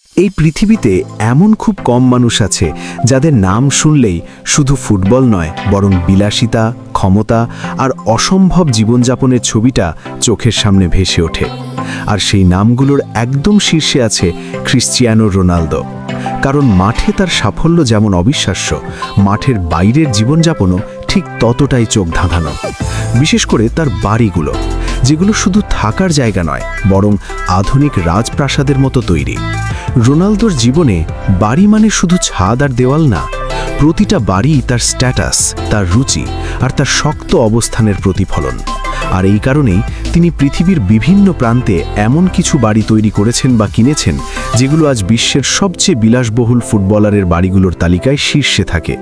এই পৃথিবীতে এমন খুব কম মানুষ আছে যাদের নাম শুনলেই শুধু ফুটবল নয় বরং বিলাসিতা, ক্ষমতা আর অসম্ভব জীবনযাপনের ছবিটা চোখের সামনে ভেসে ওঠে। আর সেই নামগুলোর একদম শীর্ষে আছে ক্রিশ্চিয়ানো রোনালদো। কারণ মাঠে তার সাফল্য যেমন অবিশ্বাস্য, মাঠের বাইরের জীবনযাপনও ঠিক ততটাই চোখ ধাঁধানো। বিশেষ করে তার বাড়িগুলো, যেগুলো শুধু থাকার জায়গা নয় বরং আধুনিক রাজপ্রাসাদের মতো তৈরি। রোনালদোর জীবনে বাড়ি মানে শুধু ছাদ আর দেওয়াল না, প্রতিটা বাড়ি তার স্ট্যাটাস, তার রুচি আর তার শক্ত অবস্থানের প্রতিফলন। আর এই কারণেই তিনি পৃথিবীর বিভিন্ন প্রান্তে এমন কিছু বাড়ি তৈরি করেছেন বা কিনেছেন যেগুলো আজ বিশ্বের সবচেয়ে বিলাসবহুল ফুটবলারের বাড়িগুলোর তালিকায় শীর্ষে থাকে।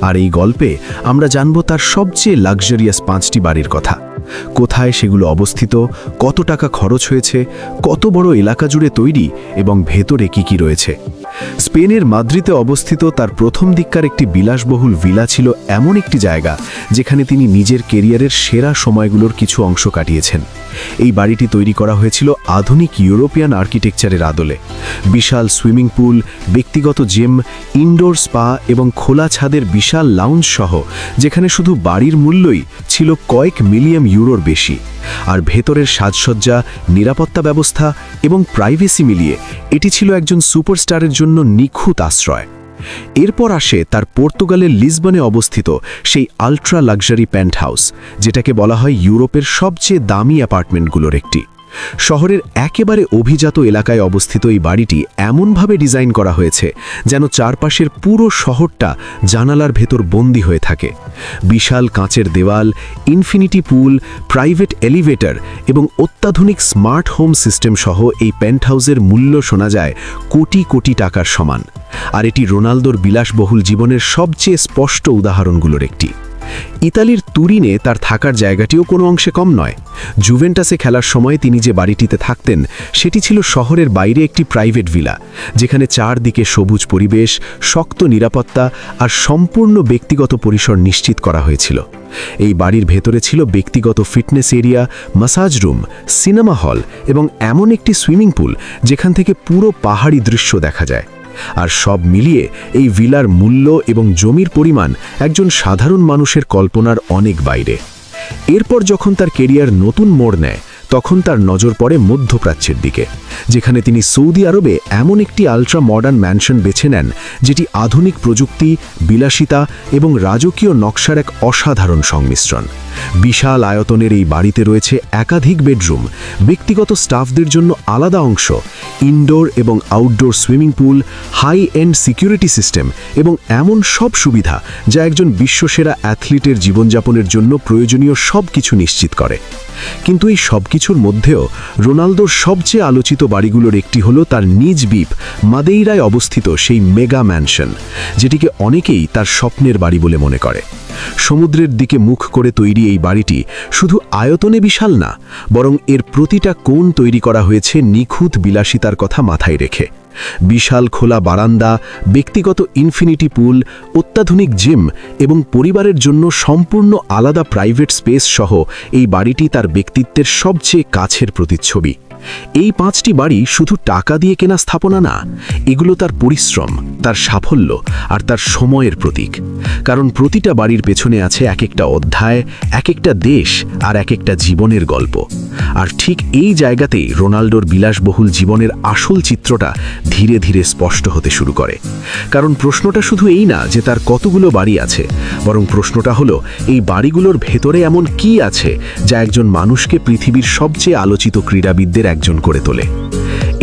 আর এই গল্পে আমরা জানব তার সবচেয়ে লাক্সারিয়াস 5টি বাড়ির কথা। কোথায় সেগুলো অবস্থিত, কত টাকা খরচ হয়েছে, কত বড় এলাকা জুড়ে তৈরি এবং ভেতরে কি রয়েছে। স্পেনের মাদ্রিদে অবস্থিত তার প্রথম দিককার একটি বিলাসবহুল ভিলা ছিল এমন একটি জায়গা যেখানে তিনি নিজের কেরিয়ারের সেরা সময়গুলোর কিছু অংশ কাটিয়েছেন। এই বাড়িটি তৈরি করা হয়েছিল আধুনিক ইউরোপিয়ান আর্কিটেকচারের আদলে। বিশাল সুইমিং পুল, ব্যক্তিগত জিম, ইনডোর স্পা এবং খোলা ছাদের বিশাল লাউঞ্জ সহ, যেখানে শুধু বাড়ির মূল্যই ছিল কয়েক মিলিয়ন ইউরোর বেশি। আর ভেতরের সাজসজ্জা, নিরাপত্তা ব্যবস্থা এবং প্রাইভেসি মিলিয়ে এটি ছিল একজন সুপারস্টারের জন্য নিখুঁত আশ্রয়। এরপর আসে তার পর্তুগালের লিসবনে অবস্থিত সেই আল্ট্রা লাক্সারি পেন্টহাউস, যেটাকে বলা হয় ইউরোপের সবচেয়ে দামি অ্যাপার্টমেন্টগুলোর একটি। শহরের একেবারে অভিজাত এলাকায় অবস্থিত এই বাড়িটি এমনভাবে ডিজাইন করা হয়েছে যেন চারপাশের পুরো শহরটা জানালার ভেতর বন্দী হয়ে থাকে। বিশাল কাঁচের দেওয়াল, ইনফিনিটি পুল, প্রাইভেট এলিভেটর এবং অত্যাধুনিক স্মার্ট হোম সিস্টেম সহ এই পেন্টহাউসের মূল্য শোনা যায় কোটি কোটি টাকার সমান। আর এটি রোনালদোর বিলাসবহুল জীবনের সবচেয়ে স্পষ্ট উদাহরণগুলোর একটি। ইতালির তুরিনে তার থাকার জায়গাটিও কোনো অংশে কম নয়। জুভেন্টাসে খেলার সময় তিনি যে বাড়িটিতে থাকতেন সেটি ছিল শহরের বাইরে একটি প্রাইভেট ভিলা, যেখানে চারদিকে সবুজ পরিবেশ, শক্ত নিরাপত্তা আর সম্পূর্ণ ব্যক্তিগত পরিসর নিশ্চিত করা হয়েছিল। এই বাড়ির ভেতরে ছিল ব্যক্তিগত fitness area, massage room, cinema hall এবং এমন একটি সুইমিং পুল যেখান থেকে পুরো পাহাড়ি দৃশ্য দেখা যায়। আর সব মিলিয়ে এই ভিলার মূল্য এবং জমির পরিমাণ একজন সাধারণ মানুষের কল্পনার অনেক বাইরে। এরপর যখন তার কেরিয়ার নতুন মোড় নেয়, তখন তার নজর পড়ে মধ্যপ্রাচ্যের দিকে, যেখানে তিনি সৌদি আরবে এমন একটি আল্ট্রা মডার্ন ম্যানশন বেছে নেন যেটি আধুনিক প্রযুক্তি, বিলাসিতা এবং রাজকীয় নকশার এক অসাধারণ সংমিশ্রণ। বিশাল আয়তনের এই বাড়িতে রয়েছে একাধিক বেডরুম, ব্যক্তিগত স্টাফদের জন্য আলাদা অংশ, ইনডোর এবং outdoor swimming pool, high end security system এবং এমন সব সুবিধা যা একজন বিশ্বসেরা অ্যাথলিটের জীবনযাপনের জন্য প্রয়োজনীয় সব কিছু নিশ্চিত করে। কিন্তু এই সব কিছুর মধ্যেও রোনালদোর সবচেয়ে আলোচিত বাড়িগুলোর একটি হলো তার নিজ দ্বীপ মাদেইরায় অবস্থিত সেই মেগা ম্যানশন, যেটিকে অনেকেই তার স্বপ্নের বাড়ি বলে মনে করে। সমুদ্রের দিকে মুখ করে তৈরি এই বাড়িটি শুধু আয়তনে বিশাল না, বরং এর প্রতিটা কোণ তৈরি করা হয়েছে নিখুঁত বিলাসিতার কথা মাথায় রেখে। বিশাল খোলা বারান্দা, ব্যক্তিগত ইনফিনিটি পুল, অত্যাধুনিক জিম এবং পরিবারের জন্য সম্পূর্ণ আলাদা প্রাইভেট স্পেস সহ এই বাড়িটি তার ব্যক্তিত্বের সবচেয়ে কাছের প্রতিচ্ছবি। এই 5টি বাড়ি শুধু টাকা দিয়ে কেনা স্থাপনা না, এগুলো তার পরিশ্রম, তার সাফল্য আর তার সময়ের প্রতীক। কারণ প্রতিটা বাড়ির পেছনে আছে এক একটা অধ্যায়, এক একটা দেশ আর এক একটা জীবনের গল্প। আর ঠিক এই জায়গাতেই রোনালদোর বিলাসবহুল জীবনের আসল চিত্রটা ধীরে ধীরে স্পষ্ট হতে শুরু করে। কারণ প্রশ্নটা শুধু এই না যে তার কতগুলো বাড়ি আছে, বরং প্রশ্নটা হলো এই বাড়িগুলোর ভেতরে এমন কি আছে যা একজন মানুষকে পৃথিবীর সবচেয়ে আলোচিত ক্রীড়াবিদদের একজন করে তোলে।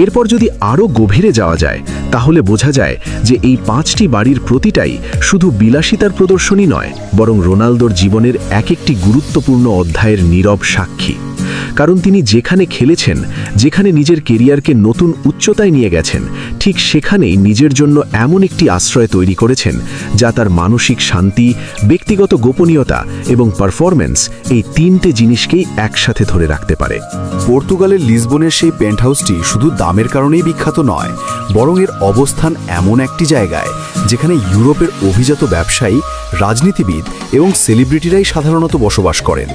এরপর যদি আরও গভীরে যাওয়া যায়, তাহলে বোঝা যায় যে এই 5টি বাড়ির প্রতিটাই শুধু বিলাসিতার প্রদর্শনী নয়, বরং রোনালদোর জীবনের এক একটি গুরুত্বপূর্ণ অধ্যায়ের নীরব সাক্ষী। কারণ তিনি যেখানে খেলেছেন, যেখানে নিজের কেরিয়ারকে নতুন উচ্চতায় নিয়ে গেছেন, ঠিক সেখানেই নিজের জন্য এমন একটি আশ্রয় তৈরি করেছেন যা তার মানসিক শান্তি, ব্যক্তিগত গোপনীয়তা এবং পারফরম্যান্স, এই 3টে জিনিসকেই একসাথে ধরে রাখতে পারে। পর্তুগালের লিসবনের সেই পেন্টহাউসটি শুধু দামের কারণেই বিখ্যাত নয়, বরং এর অবস্থান এমন একটি জায়গায় যেখানে ইউরোপের অভিজাত ব্যবসায়ী, রাজনীতিবিদ এবং সেলিব্রিটিরাই সাধারণত বসবাস করেন।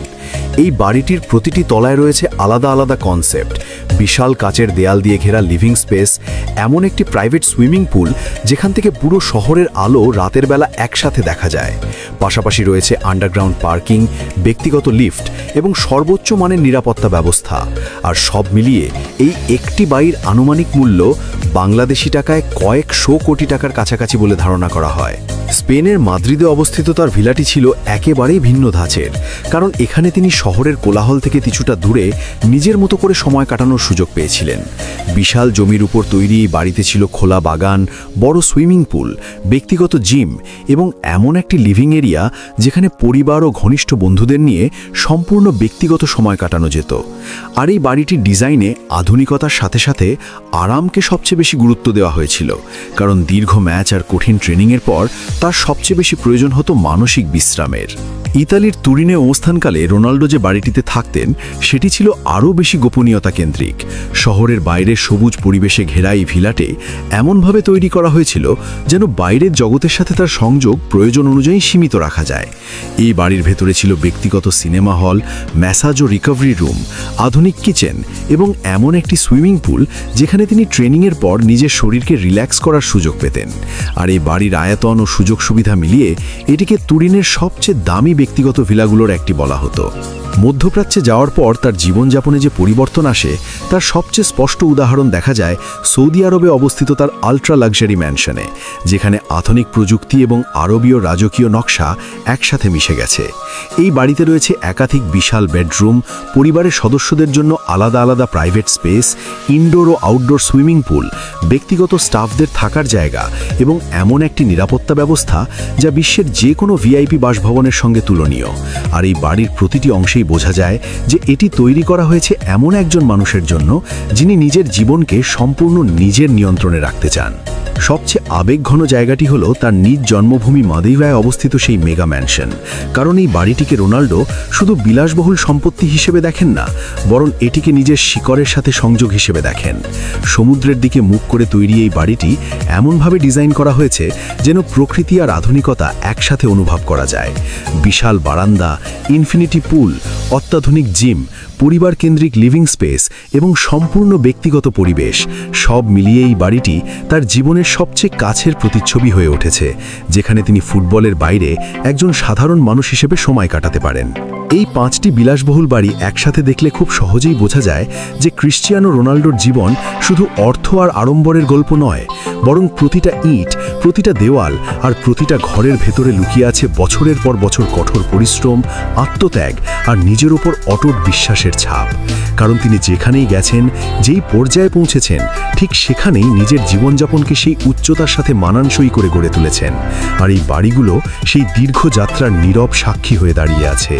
এই বাড়িটির প্রতিটি তলায় রয়েছে আলাদা আলাদা কনসেপ্ট, বিশাল কাচের দেয়াল দিয়ে ঘেরা লিভিং স্পেস, এমন একটি প্রাইভেট সুইমিং পুল যেখান থেকে পুরো শহরের আলো রাতের বেলা একসাথে দেখা যায়। পাশাপাশি রয়েছে আন্ডারগ্রাউন্ড পার্কিং, ব্যক্তিগত লিফট এবং সর্বোচ্চ মানের নিরাপত্তা ব্যবস্থা। আর সব মিলিয়ে এই একটি বাড়ির আনুমানিক মূল্য বাংলাদেশি টাকায় কয়েকশো কোটি টাকার কাছাকাছি বলে ধারণা করা হয়। স্পেনের মাদ্রিদে অবস্থিত তার ভিলাটি ছিল একেবারেই ভিন্ন ধাঁচের, কারণ এখানে তিনি শহরের কোলাহল থেকে কিছুটা দূরে নিজের মতো করে সময় কাটানোর সুযোগ পেয়েছিলেন। বিশাল জমির উপর তৈরি এই বাড়িতে ছিল খোলা বাগান, বড় সুইমিং পুল, ব্যক্তিগত জিম এবং এমন একটি লিভিং এরিয়া যেখানে পরিবার ও ঘনিষ্ঠ বন্ধুদের নিয়ে সম্পূর্ণ ব্যক্তিগত সময় কাটানো যেত। আর এই বাড়িটির ডিজাইনে আধুনিকতার সাথে সাথে আরামকে সবচেয়ে বেশি গুরুত্ব দেওয়া হয়েছিল, কারণ দীর্ঘ ম্যাচ আর কঠিন ট্রেনিংয়ের পর তার সবচেয়ে বেশি প্রয়োজন হতো মানসিক বিশ্রামের। ইতালির তুরিনে অবস্থানকালে রোনাল্ডো যে বাড়িটিতে থাকতেন সেটি ছিল আরও বেশি গোপনীয়তা কেন্দ্রিক। শহরের বাইরে সবুজ পরিবেশে ঘেরা এই ভিলাটে এমনভাবে তৈরি করা হয়েছিল যেন বাইরের জগতের সাথে তার সংযোগ প্রয়োজন অনুযায়ী সীমিত রাখা যায়। এই বাড়ির ভেতরে ছিল ব্যক্তিগত সিনেমা হল, ম্যাসাজ ও রিকভারি রুম, আধুনিক কিচেন এবং এমন একটি সুইমিং পুল যেখানে তিনি ট্রেনিংয়ের পর নিজের শরীরকে রিল্যাক্স করার সুযোগ পেতেন। আর এই বাড়ির আয়তন ও সুযোগ সুবিধা মিলিয়ে এটিকে তুরিনের সবচেয়ে দামি ব্যক্তিগত ভিলাগুলোর একটি বলা হতো। মধ্যপ্রাচ্যে যাওয়ার পর তার জীবনযাপনে যে পরিবর্তন আসে তার সবচেয়ে স্পষ্ট উদাহরণ দেখা যায় সৌদি আরবে অবস্থিত তার আল্ট্রা লাক্সারি ম্যানশনে, যেখানে আধুনিক প্রযুক্তি এবং আরবীয় রাজকীয় নকশা একসাথে মিশে গেছে। এই বাড়িতে রয়েছে একাধিক বিশাল বেডরুম, পরিবারের সদস্যদের জন্য আলাদা আলাদা প্রাইভেট স্পেস, ইনডোর ও আউটডোর সুইমিং পুল, ব্যক্তিগত স্টাফদের থাকার জায়গা এবং এমন একটি নিরাপত্তা ব্যবস্থা যা বিশ্বের যে কোনো ভিআইপি বাসভবনের সঙ্গে তুলনীয়। আর এই বাড়ির প্রতিটি অংশেই বোঝা যায় যে এটি তৈরি করা হয়েছে এমন একজন মানুষের জন্য যিনি নিজের জীবনকে সম্পূর্ণ নিজের নিয়ন্ত্রণে রাখতে চান। সবচেয়ে আবেগঘন জায়গাটি হলো তার নিজ জন্মভূমি মাদেইরায় অবস্থিত সেই মেগা ম্যানশন, কারণ এই বাড়িটিকে রোনাল্ডো শুধু বিলাসবহুল সম্পত্তি হিসেবে দেখেন না, বরং এটিকে নিজের শিকড়ের সাথে সংযোগ হিসেবে দেখেন। সমুদ্রের দিকে মুখ করে তৈরি এই বাড়িটি এমনভাবে ডিজাইন করা হয়েছে যেন প্রকৃতি আর আধুনিকতা একসাথে অনুভব করা যায়। বিশাল বারান্দা, ইনফিনিটি পুল, অত্যাধুনিক জিম, পরিবার কেন্দ্রিক লিভিং স্পেস এবং সম্পূর্ণ ব্যক্তিগত পরিবেশ, সব মিলিয়ে এই বাড়িটি তার জীবনের সবচেয়ে কাছের প্রতিচ্ছবি হয়ে উঠেছে, যেখানে তিনি ফুটবলের বাইরে একজন সাধারণ মানুষ হিসেবে সময় কাটাতে পারেন। এই 5টি বিলাসবহুল বাড়ি একসাথে দেখলে খুব সহজেই বোঝা যায় যে ক্রিশ্চিয়ানো রোনাল্ডোর জীবন শুধু অর্থ আর আড়ম্বরের গল্প নয়, বরং প্রতিটা ইট, প্রতিটা দেওয়াল আর প্রতিটা ঘরের ভেতরে লুকিয়ে আছে বছরের পর বছর কঠোর পরিশ্রম, আত্মত্যাগ আর নিজের উপর অটুট বিশ্বাসের ছাপ। কারণ তিনি যেখানেই গেছেন, যেই পর্যায়ে পৌঁছেছেন, ঠিক সেখানেই নিজের জীবনযাপনকে সেই উচ্চতার সাথে মানানসই করে গড়ে তুলেছেন। আর এই বাড়িগুলো সেই দীর্ঘ যাত্রার নীরব সাক্ষী হয়ে দাঁড়িয়ে আছে।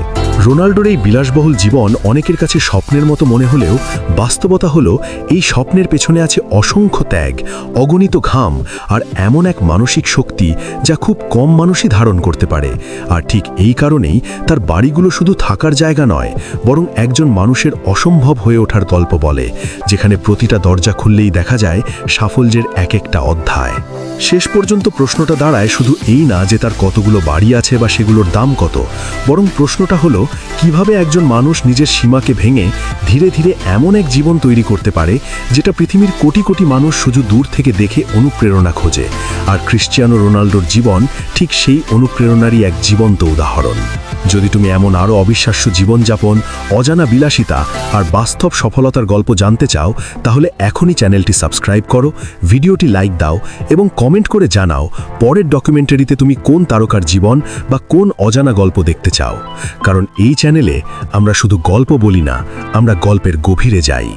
রোনাল্ডোর এই বিলাসবহুল জীবন অনেকের কাছে স্বপ্নের মতো মনে হলেও বাস্তবতা হলো এই স্বপ্নের পেছনে আছে অসংখ্য ত্যাগ, অগণিত ঘাম আর এমন এক মানসিক শক্তি যা খুব কম মানুষই ধারণ করতে পারে। আর ঠিক এই কারণেই তার বাড়িগুলো শুধু থাকার জায়গা নয়, বরং একজন মানুষের অসম্ভব হয়ে ওঠার গল্প বলে, যেখানে প্রতিটা দরজা খুললেই দেখা যায় সাফল্যের এক একটা অধ্যায়। শেষ পর্যন্ত প্রশ্নটা দাঁড়ায় শুধু এই না যে তার কতগুলো বাড়ি আছে বা সেগুলোর দাম কত, বরং প্রশ্নটা হলো কিভাবে একজন মানুষ নিজের সীমাকে ভেঙে ধীরে ধীরে এমন এক জীবন তৈরি করতে পারে যেটা পৃথিবীর কোটি কোটি মানুষ শুধু দূর থেকে দেখে অনুপ্রেরণা খোঁজে। আর ক্রিশ্চিয়ানো রোনাল্ডোর জীবন ঠিক সেই অনুপ্রেরণারই এক জীবন্ত উদাহরণ। যদি তুমি এমন আরও অবিশ্বাস্য জীবনযাপন, অজানা বিলাসিতা আর বাস্তব সফলতার গল্প জানতে চাও, তাহলে এখনই চ্যানেলটি সাবস্ক্রাইব করো, ভিডিওটি লাইক দাও এবং কমেন্ট করে জানাও পরের ডকুমেন্টারিতে তুমি কোন তারকার জীবন বা কোন অজানা গল্প দেখতে চাও। কারণ এই চ্যানেলে আমরা শুধু গল্প বলি না, আমরা গল্পের গভীরে যাই।